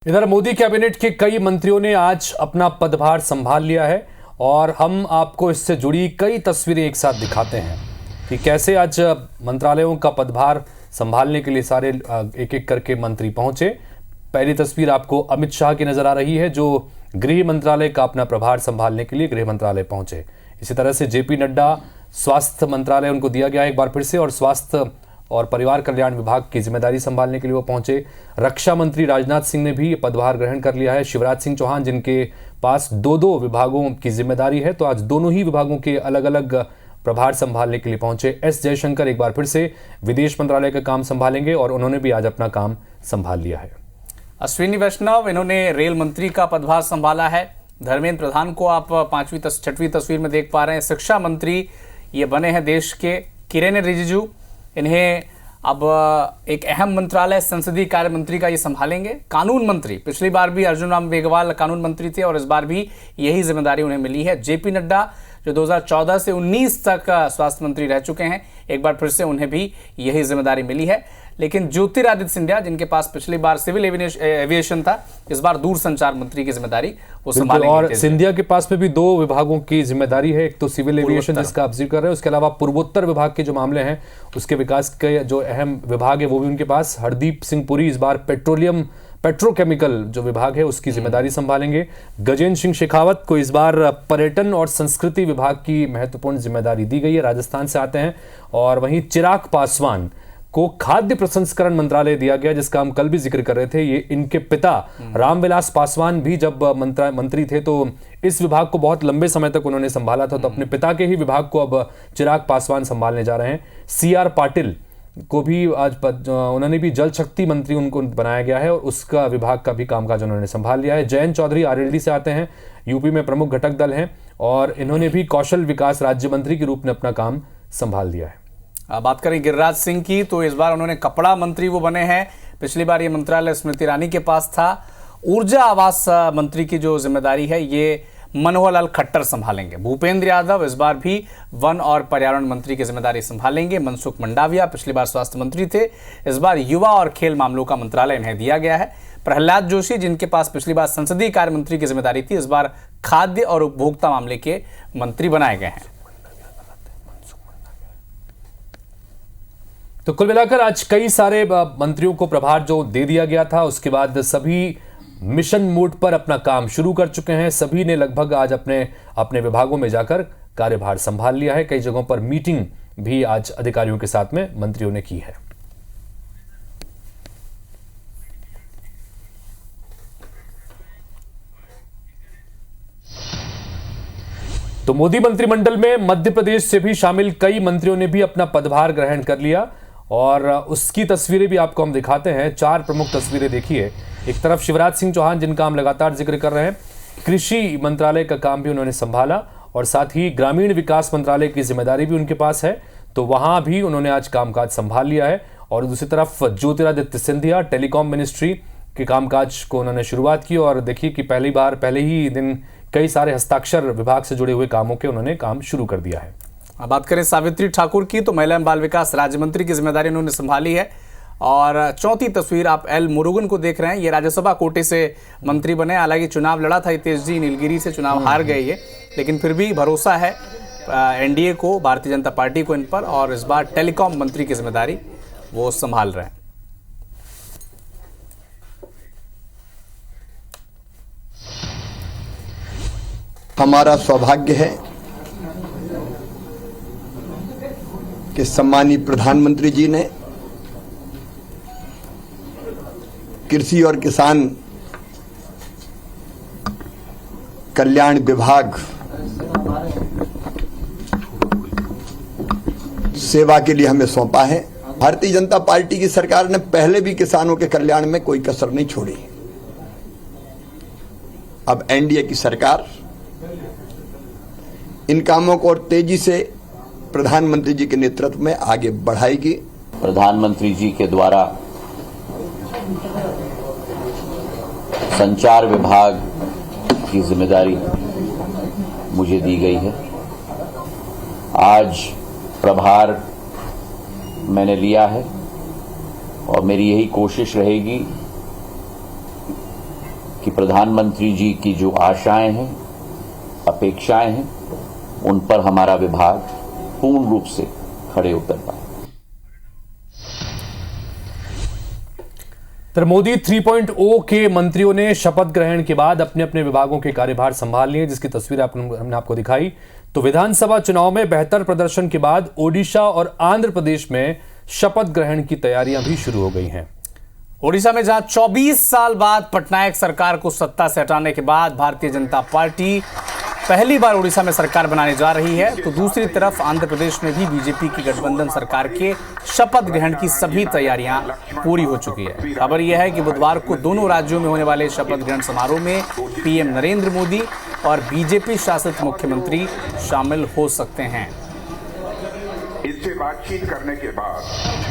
इधर मोदी कैबिनेट के कई मंत्रियों ने आज अपना पदभार संभाल लिया है और हम आपको इससे जुड़ी कई तस्वीरें एक साथ दिखाते हैं कि कैसे आज मंत्रालयों का पदभार संभालने के लिए सारे एक एक करके मंत्री पहुंचे। पहली तस्वीर आपको अमित शाह की नजर आ रही है, जो गृह मंत्रालय का अपना प्रभार संभालने के लिए गृह मंत्रालय पहुंचे। इसी तरह से जेपी नड्डा, स्वास्थ्य मंत्रालय उनको दिया गया एक बार फिर से और स्वास्थ्य और परिवार कल्याण विभाग की जिम्मेदारी संभालने के लिए वो पहुंचे। रक्षा मंत्री राजनाथ सिंह ने भी पदभार ग्रहण कर लिया है। शिवराज सिंह चौहान, जिनके पास दो विभागों की जिम्मेदारी है, तो आज दोनों ही विभागों के अलग अलग प्रभार संभालने के लिए पहुंचे। एस जयशंकर एक बार फिर से विदेश मंत्रालय का काम संभालेंगे और उन्होंने भी आज अपना काम संभाल लिया है। अश्विनी वैष्णव, इन्होंने रेल मंत्री का पदभार संभाला है। धर्मेंद्र प्रधान को आप छठवीं तस्वीर में देख पा रहे हैं। शिक्षा मंत्री ये बने हैं देश के। किरेन रिजिजू, इन्हें अब एक अहम मंत्रालय संसदीय कार्य मंत्री का ये संभालेंगे। कानून मंत्री, पिछली बार भी अर्जुन राम मेघवाल कानून मंत्री थे और इस बार भी यही जिम्मेदारी उन्हें मिली है। जेपी नड्डा, जो 2014 से 19 तक स्वास्थ्य मंत्री रह चुके हैं, एक बार फिर से उन्हें भी यही जिम्मेदारी मिली है। लेकिन ज्योतिरादित्य सिंधिया, जिनके पास पिछली बार सिविल एविएशन था, इस बार दूरसंचार मंत्री की जिम्मेदारी वो संभालेंगे। और सिंधिया के पास में भी दो विभागों की जिम्मेदारी है, एक तो सिविल एविएशन जिसका आप जिक्र कर रहे हैं, उसके अलावा पूर्वोत्तर विभाग के जो मामले हैं उसके विकास के जो अहम विभाग है वो भी उनके पास। हरदीप सिंह पुरी इस बार पेट्रोकेमिकल जो विभाग है उसकी जिम्मेदारी संभालेंगे। गजेंद्र सिंह शेखावत को इस बार पर्यटन और संस्कृति विभाग की महत्वपूर्ण जिम्मेदारी दी गई है, राजस्थान से आते हैं। और वहीं चिराग पासवान को खाद्य प्रसंस्करण मंत्रालय दिया गया, जिसका हम कल भी जिक्र कर रहे थे। ये इनके पिता रामविलास पासवान भी जब मंत्री थे तो इस विभाग को बहुत लंबे समय तक उन्होंने संभाला था, तो अपने पिता के ही विभाग को अब चिराग पासवान संभालने जा रहे हैं। सीआर पाटिल को भी आज उन्होंने भी जल शक्ति मंत्री उनको बनाया गया है और उसका विभाग का भी कामकाज उन्होंने संभाल लिया है। जयंत चौधरी आरएलडी से आते हैं, यूपी में प्रमुख घटक दल हैं और इन्होंने भी कौशल विकास राज्य मंत्री के रूप में अपना काम संभाल लिया है। बात करें गिरिराज सिंह की, तो इस बार उन्होंने कपड़ा मंत्री वो बने हैं। पिछली बार ये मंत्रालय स्मृति ईरानी के पास था। ऊर्जा आवास मंत्री की जो जिम्मेदारी है ये मनोहर लाल खट्टर संभालेंगे। भूपेंद्र यादव इस बार भी वन और पर्यावरण मंत्री की जिम्मेदारी संभालेंगे। मनसुख मंडाविया पिछली बार स्वास्थ्य मंत्री थे, इस बार युवा और खेल मामलों का मंत्रालय इन्हें दिया गया है। प्रहलाद जोशी, जिनके पास पिछली बार संसदीय कार्य मंत्री की जिम्मेदारी थी, इस बार खाद्य और उपभोक्ता मामले के मंत्री बनाए गए हैं। तो कुल मिलाकर आज कई सारे मंत्रियों को प्रभार जो दे दिया गया था, उसके बाद सभी मिशन मोड पर अपना काम शुरू कर चुके हैं। सभी ने लगभग आज अपने अपने विभागों में जाकर कार्यभार संभाल लिया है। कई जगहों पर मीटिंग भी आज अधिकारियों के साथ में मंत्रियों ने की है। तो मोदी मंत्रिमंडल में मध्य प्रदेश से भी शामिल कई मंत्रियों ने भी अपना पदभार ग्रहण कर लिया और उसकी तस्वीरें भी आपको हम दिखाते हैं। चार प्रमुख तस्वीरें देखिए। एक तरफ शिवराज सिंह चौहान, जिनका हम लगातार जिक्र कर रहे हैं, कृषि मंत्रालय का काम भी उन्होंने संभाला और साथ ही ग्रामीण विकास मंत्रालय की जिम्मेदारी भी उनके पास है, तो वहां भी उन्होंने आज कामकाज संभाल लिया है। और दूसरी तरफ ज्योतिरादित्य सिंधिया, टेलीकॉम मिनिस्ट्री के कामकाज को उन्होंने शुरुआत की और देखिए कि पहले ही दिन कई सारे हस्ताक्षर विभाग से जुड़े हुए कामों के उन्होंने काम शुरू कर दिया है। अब बात करें सावित्री ठाकुर की, तो महिला एवं बाल विकास राज्य मंत्री की जिम्मेदारी उन्होंने संभाली है। और चौथी तस्वीर आप एल मुरुगन को देख रहे हैं, ये राज्यसभा कोटे से मंत्री बने। हालांकि चुनाव लड़ा था हितेश जी, नीलगिरी से चुनाव हार गए ये, लेकिन फिर भी भरोसा है एनडीए को, भारतीय जनता पार्टी को इन पर, और इस बार टेलीकॉम मंत्री की जिम्मेदारी वो संभाल रहे हैं। हमारा सौभाग्य है कि सम्मानीय प्रधानमंत्री जी ने कृषि और किसान कल्याण विभाग सेवा के लिए हमें सौंपा है। भारतीय जनता पार्टी की सरकार ने पहले भी किसानों के कल्याण में कोई कसर नहीं छोड़ी। अब एनडीए की सरकार इन कामों को और तेजी से प्रधानमंत्री जी के नेतृत्व में आगे बढ़ाएगी। प्रधानमंत्री जी के द्वारा संचार विभाग की जिम्मेदारी मुझे दी गई है। आज प्रभार मैंने लिया है और मेरी यही कोशिश रहेगी कि प्रधानमंत्री जी की जो आशाएं हैं, अपेक्षाएं हैं, उन पर हमारा विभाग पूर्ण रूप से खड़े उतर पाए। तर मोदी 3.0 के मंत्रियों ने शपथ ग्रहण के बाद अपने अपने विभागों के कार्यभार संभाल लिए, जिसकी तस्वीर हमने आपको दिखाई। तो विधानसभा चुनाव में बेहतर प्रदर्शन के बाद ओडिशा और आंध्र प्रदेश में शपथ ग्रहण की तैयारियां भी शुरू हो गई हैं। ओडिशा में जहां 24 साल बाद पटनायक सरकार को सत्ता से हटाने के बाद भारतीय जनता पार्टी पहली बार ओडिशा में सरकार बनाने जा रही है, तो दूसरी तरफ आंध्र प्रदेश में भी बीजेपी की गठबंधन सरकार के शपथ ग्रहण की सभी तैयारियां पूरी हो चुकी है। खबर यह है कि बुधवार को दोनों राज्यों में होने वाले शपथ ग्रहण समारोह में पीएम नरेंद्र मोदी और बीजेपी शासित मुख्यमंत्री शामिल हो सकते हैं। इससे बातचीत करने के बाद